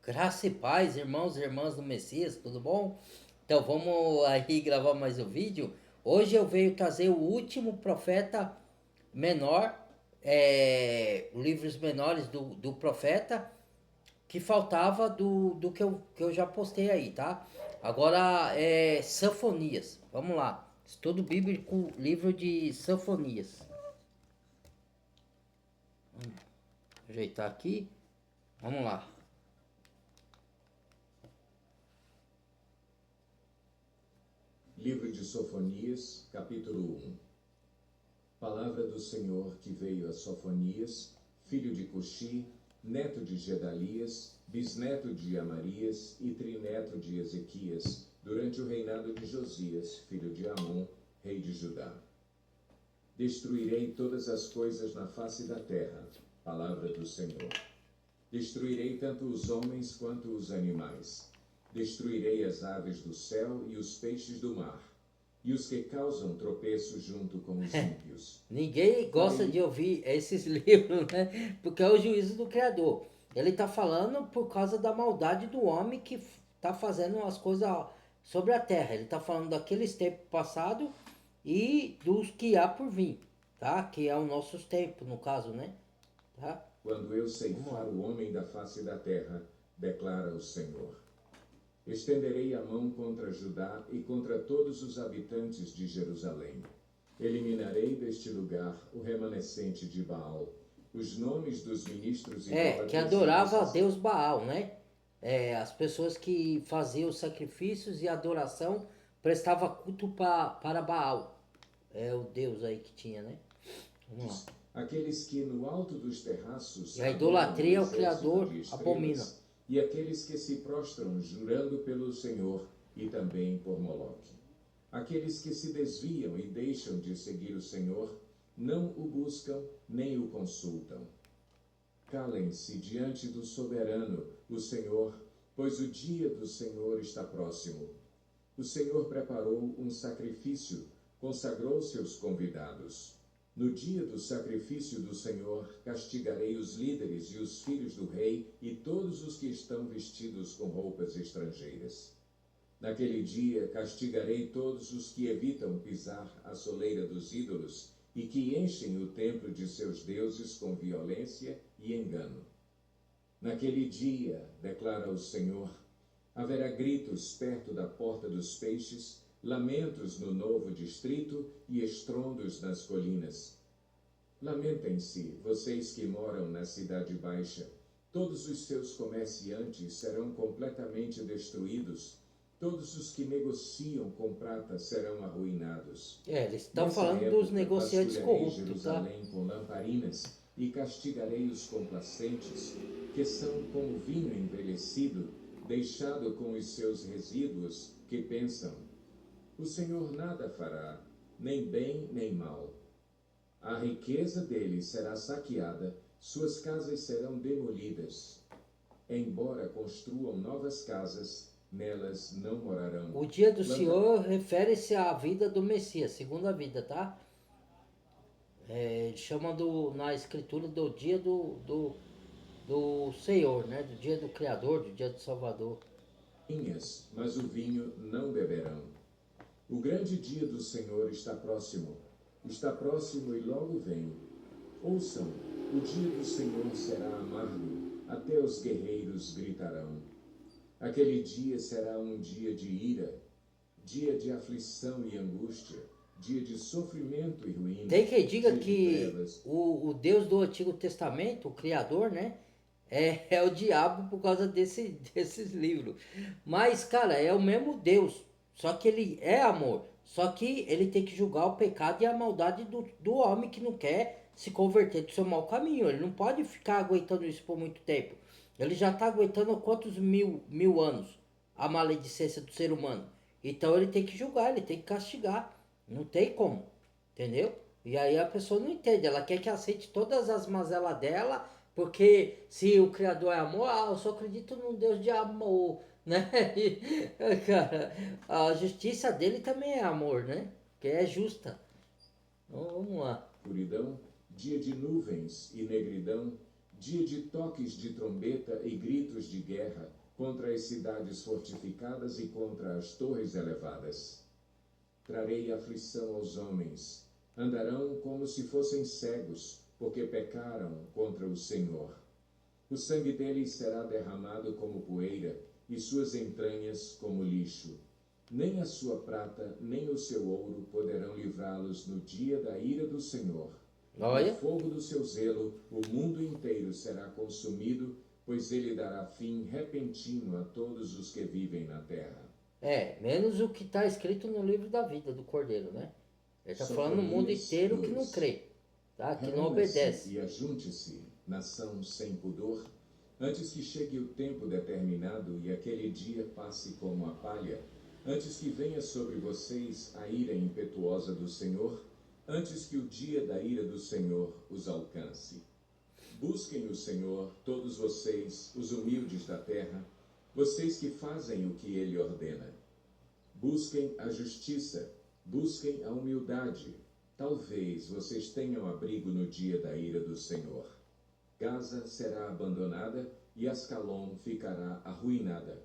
Graça e paz, irmãos e irmãs do Messias, tudo bom? Então vamos aí gravar mais um vídeo. Hoje eu venho trazer o último profeta menor, livros menores do profeta, que faltava do que eu já postei aí, tá? Agora é Sanfonias, vamos lá. Estudo bíblico, livro de Sanfonias. Ajeitar aqui, vamos lá. Livro de Sofonias, capítulo 1. Palavra do Senhor que veio a Sofonias, filho de Cuxi, neto de Gedalias, bisneto de Amarias e trineto de Ezequias, durante o reinado de Josias, filho de Amon, rei de Judá. Destruirei todas as coisas na face da terra, palavra do Senhor. Destruirei tanto os homens quanto os animais. Destruirei as aves do céu e os peixes do mar, e os que causam tropeço junto com os ímpios. Ninguém gosta de ouvir esses livros, né? Porque é o juízo do Criador. Ele está falando por causa da maldade do homem que está fazendo as coisas sobre a terra. Ele está falando daqueles tempos passados e dos que há por vir, tá? Que é os nossos tempos, no caso, né? Tá? Quando eu ceifar o homem da face da terra, declara o Senhor. Estenderei a mão contra Judá e contra todos os habitantes de Jerusalém. Eliminarei deste lugar o remanescente de Baal, os nomes dos ministros idólatras Que adorava a Deus Baal, né? As pessoas que faziam sacrifícios e adoração prestavam culto para Baal. É o Deus aí que tinha, né? Vamos lá. Aqueles que no alto dos terraços E a adoram o idolatria ao exército Criador de abomina. estrelas, e aqueles que se prostram jurando pelo Senhor e também por Moloque. Aqueles que se desviam e deixam de seguir o Senhor, não o buscam nem o consultam. Calem-se diante do soberano, o Senhor, pois o dia do Senhor está próximo. O Senhor preparou um sacrifício, consagrou seus convidados. No dia do sacrifício do Senhor, castigarei os líderes e os filhos do rei e todos os que estão vestidos com roupas estrangeiras. Naquele dia, castigarei todos os que evitam pisar a soleira dos ídolos e que enchem o templo de seus deuses com violência e engano. Naquele dia, declara o Senhor, haverá gritos perto da porta dos peixes, lamentos no novo distrito e estrondos nas colinas. Lamentem-se, vocês que moram na cidade baixa. Todos os seus comerciantes serão completamente destruídos. Todos os que negociam com prata serão arruinados. Eles estão Nessa falando dos época, negociantes vasculharei corruptos, tá? Jerusalém com lamparinas e castigarei os complacentes, que são como vinho envelhecido, deixado com os seus resíduos, que pensam: o Senhor nada fará, nem bem nem mal. A riqueza deles será saqueada, suas casas serão demolidas. Embora construam novas casas, nelas não morarão. O dia do Senhor refere-se à vida do Messias, segunda vida, tá? Ele chama na escritura do dia do Senhor, né? Do dia do Criador, do dia do Salvador. Mas o vinho não beberão. O grande dia do Senhor está próximo e logo vem. Ouçam, o dia do Senhor será amargo, até os guerreiros gritarão. Aquele dia será um dia de ira, dia de aflição e angústia, dia de sofrimento e ruína. Tem quem diga dia de que trevas. o Deus do Antigo Testamento, o Criador, né? É o diabo por causa desses livros. Mas, cara, é o mesmo Deus. Só que ele é amor. Só que ele tem que julgar o pecado e a maldade do homem que não quer se converter do seu mau caminho. Ele não pode ficar aguentando isso por muito tempo. Ele já está aguentando há quantos mil anos a maledicência do ser humano. Então ele tem que julgar, ele tem que castigar. Não tem como. Entendeu? E aí a pessoa não entende. Ela quer que aceite todas as mazelas dela. Porque se o Criador é amor, eu só acredito num Deus de amor, né? E, cara, a justiça dele também é amor, né? Que é justa. Então vamos lá. Escuridão, dia de nuvens e negridão, dia de toques de trombeta e gritos de guerra contra as cidades fortificadas e contra as torres elevadas. Trarei aflição aos homens, andarão como se fossem cegos, porque pecaram contra o Senhor. O sangue deles será derramado como poeira, e suas entranhas como lixo. Nem a sua prata, nem o seu ouro poderão livrá-los no dia da ira do Senhor. Olha. No fogo do seu zelo, o mundo inteiro será consumido, pois ele dará fim repentino a todos os que vivem na terra. Menos o que está escrito no livro da vida do Cordeiro, né? Ele está falando no mundo Sofonias inteiro que 2. não crê, tá? Que não Reúna-se obedece. e ajunte-se, nação sem pudor, antes que chegue o tempo determinado e aquele dia passe como a palha, antes que venha sobre vocês a ira impetuosa do Senhor, antes que o dia da ira do Senhor os alcance. Busquem o Senhor, todos vocês, os humildes da terra, vocês que fazem o que ele ordena. Busquem a justiça, busquem a humildade. Talvez vocês tenham abrigo no dia da ira do Senhor. Gaza será abandonada e Ascalon ficará arruinada.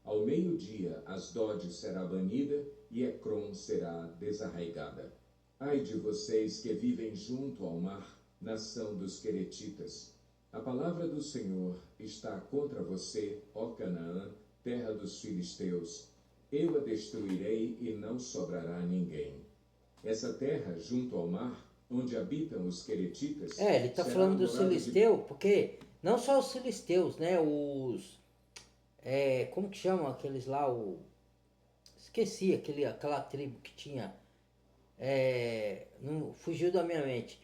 Ao meio-dia, Asdod será banida e Ecrom será desarraigada. Ai de vocês que vivem junto ao mar, nação dos Queretitas. A palavra do Senhor está contra você, ó Canaã, terra dos filisteus. Eu a destruirei e não sobrará ninguém. Essa terra, junto ao mar, onde habitam os Queretitas... Ele está falando dos filisteus, porque não só os filisteus, né? Como que chamam aqueles lá? Esqueci aquela tribo que tinha... não fugiu da minha mente.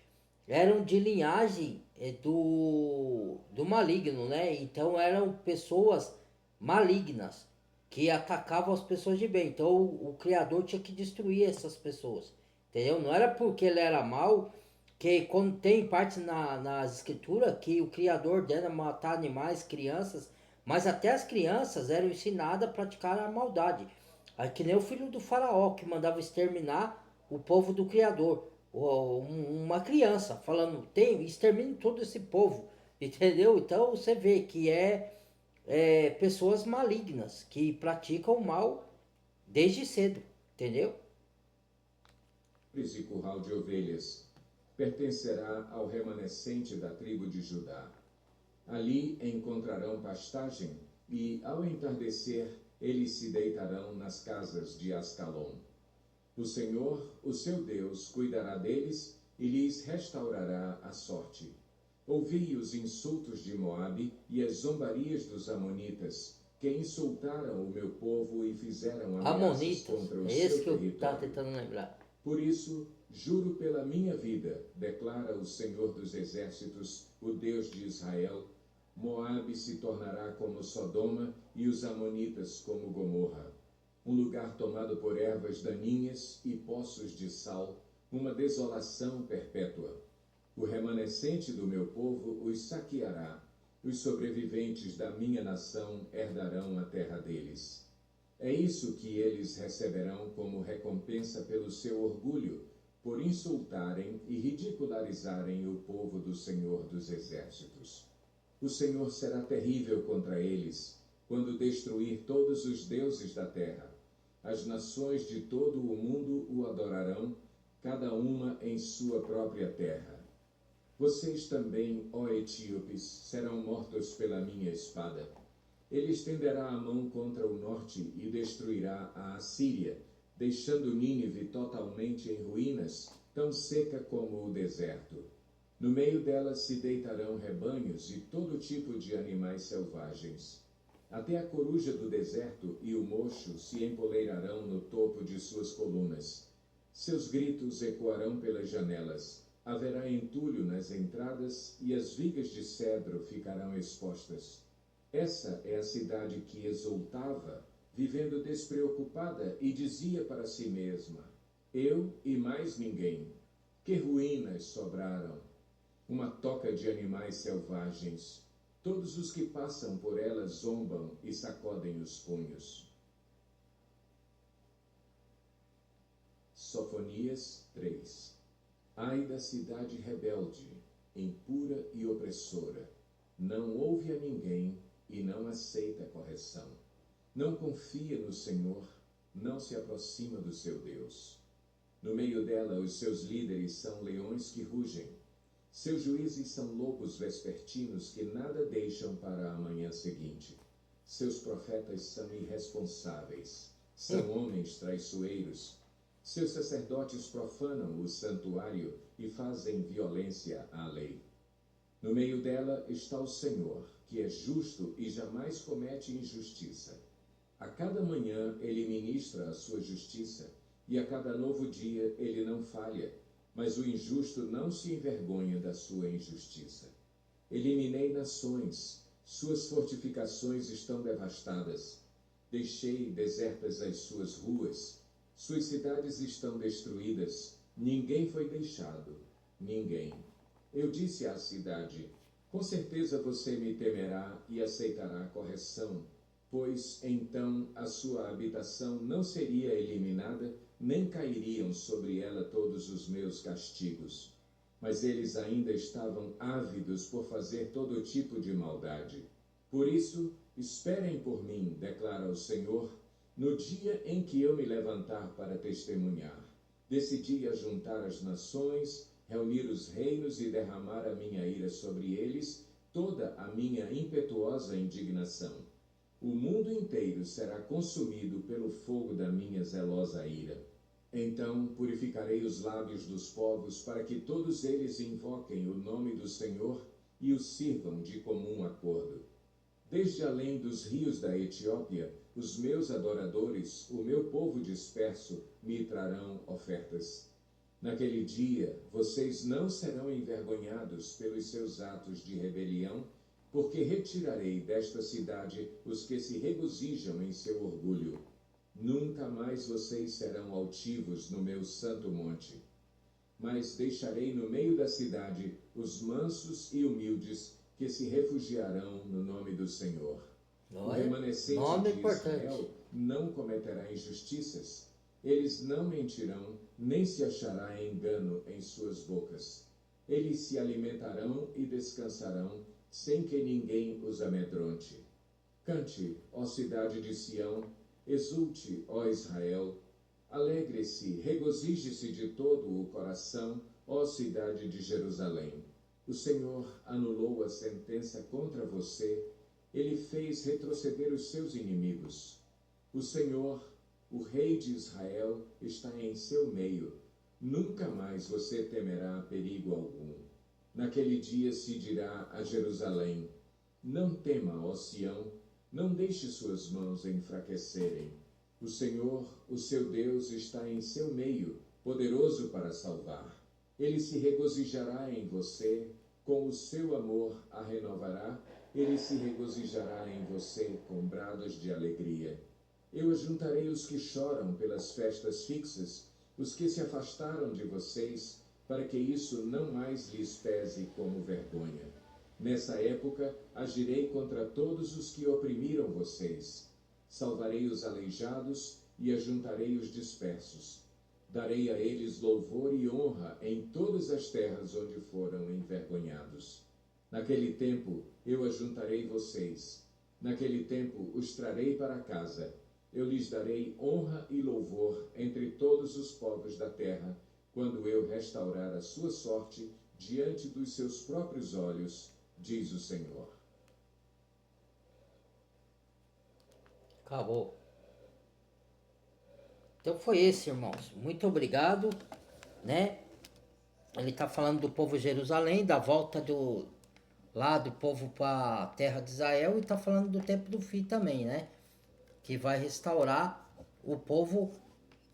Eram de linhagem do maligno, né? Então eram pessoas malignas que atacavam as pessoas de bem. Então o Criador tinha que destruir essas pessoas, entendeu? Não era porque ele era mau, que quando tem parte nas escrituras que o Criador dera matar animais, crianças, mas até as crianças eram ensinadas a praticar a maldade. Aí que nem o filho do faraó que mandava exterminar o povo do Criador. Uma criança falando, extermine todo esse povo, entendeu? Então você vê que pessoas malignas que praticam o mal desde cedo, entendeu? E curral de ovelhas pertencerá ao remanescente da tribo de Judá. Ali encontrarão pastagem e, ao entardecer, eles se deitarão nas casas de Ascalon. O Senhor, o seu Deus, cuidará deles e lhes restaurará a sorte. Ouvi os insultos de Moabe e as zombarias dos amonitas, que insultaram o meu povo e fizeram ameaças contra o seu território. Que eu estava tentando lembrar. Por isso, juro pela minha vida, declara o Senhor dos Exércitos, o Deus de Israel, Moabe se tornará como Sodoma e os amonitas como Gomorra. Um lugar tomado por ervas daninhas e poços de sal, uma desolação perpétua. O remanescente do meu povo os saqueará, os sobreviventes da minha nação herdarão a terra deles. É isso que eles receberão como recompensa pelo seu orgulho, por insultarem e ridicularizarem o povo do Senhor dos Exércitos. O Senhor será terrível contra eles, quando destruir todos os deuses da terra. As nações de todo o mundo o adorarão, cada uma em sua própria terra. Vocês também, ó etíopes, serão mortos pela minha espada. Ele estenderá a mão contra o norte e destruirá a Assíria, deixando Nínive totalmente em ruínas, tão seca como o deserto. No meio dela se deitarão rebanhos e todo tipo de animais selvagens. Até a coruja do deserto e o mocho se empoleirarão no topo de suas colunas. Seus gritos ecoarão pelas janelas. Haverá entulho nas entradas e as vigas de cedro ficarão expostas. Essa é a cidade que exultava, vivendo despreocupada, e dizia para si mesma: eu e mais ninguém. Que ruínas sobraram! Uma toca de animais selvagens. Todos os que passam por ela zombam e sacodem os punhos. Sofonias 3. Ai da cidade rebelde, impura e opressora, não ouve a ninguém e não aceita correção. Não confia no Senhor, não se aproxima do seu Deus. No meio dela, os seus líderes são leões que rugem. Seus juízes são lobos vespertinos que nada deixam para a manhã seguinte. Seus profetas são irresponsáveis, são homens traiçoeiros. Seus sacerdotes profanam o santuário e fazem violência à lei. No meio dela está o Senhor, que é justo e jamais comete injustiça. A cada manhã ele ministra a sua justiça, e a cada novo dia ele não falha, mas o injusto não se envergonha da sua injustiça. Eliminei nações, suas fortificações estão devastadas. Deixei desertas as suas ruas, suas cidades estão destruídas, ninguém foi deixado, ninguém. Eu disse à cidade, com certeza você me temerá e aceitará a correção, pois então a sua habitação não seria eliminada, nem cairiam sobre ela todos os meus castigos. Mas eles ainda estavam ávidos por fazer todo tipo de maldade. Por isso, esperem por mim, declara o Senhor, no dia em que eu me levantar para testemunhar. Decidi ajuntar as nações, reunir os reinos e derramar a minha ira sobre eles, toda a minha impetuosa indignação. O mundo inteiro será consumido pelo fogo da minha zelosa ira. Então purificarei os lábios dos povos para que todos eles invoquem o nome do Senhor e o sirvam de comum acordo. Desde além dos rios da Etiópia, os meus adoradores, o meu povo disperso, me trarão ofertas. Naquele dia, vocês não serão envergonhados pelos seus atos de rebelião, porque retirarei desta cidade os que se regozijam em seu orgulho. Nunca mais vocês serão altivos no meu santo monte. Mas deixarei no meio da cidade os mansos e humildes que se refugiarão no nome do Senhor. O remanescente de Israel não cometerá injustiças. Eles não mentirão, nem se achará engano em suas bocas. Eles se alimentarão e descansarão, sem que ninguém os amedronte. Cante, ó cidade de Sião, exulte, ó Israel, alegre-se, regozije-se de todo o coração, ó cidade de Jerusalém. O Senhor anulou a sentença contra você, ele fez retroceder os seus inimigos. O Senhor, o Rei de Israel, está em seu meio. Nunca mais você temerá perigo algum. Naquele dia se dirá a Jerusalém, não tema, ó Sião, não deixe suas mãos enfraquecerem. O Senhor, o seu Deus, está em seu meio, poderoso para salvar. Ele se regozijará em você, com o seu amor a renovará, ele se regozijará em você com brados de alegria. Eu ajuntarei os que choram pelas festas fixas, os que se afastaram de vocês, para que isso não mais lhes pese como vergonha. Nessa época, agirei contra todos os que oprimiram vocês. Salvarei os aleijados e ajuntarei os dispersos. Darei a eles louvor e honra em todas as terras onde foram envergonhados. Naquele tempo, eu ajuntarei vocês. Naquele tempo, os trarei para casa. Eu lhes darei honra e louvor entre todos os povos da terra, quando eu restaurar a sua sorte diante dos seus próprios olhos, diz o Senhor. Acabou. Então foi esse, irmãos. Muito obrigado, né? Ele está falando do povo de Jerusalém, da volta do povo para a terra de Israel, e está falando do tempo do fim também, né? Que vai restaurar o povo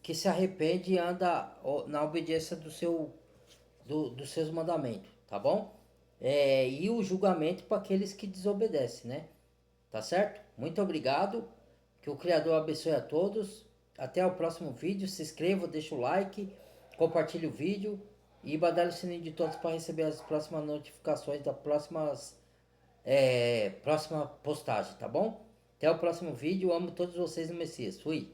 que se arrepende e anda na obediência dos seus mandamentos, tá bom? E o julgamento para aqueles que desobedecem, né? Tá certo? Muito obrigado. Que o Criador abençoe a todos. Até o próximo vídeo. Se inscreva, deixa o like, compartilhe o vídeo e badale o sininho de todos para receber as próximas notificações da próxima postagem, tá bom? Até o próximo vídeo. Amo todos vocês no Messias. Fui.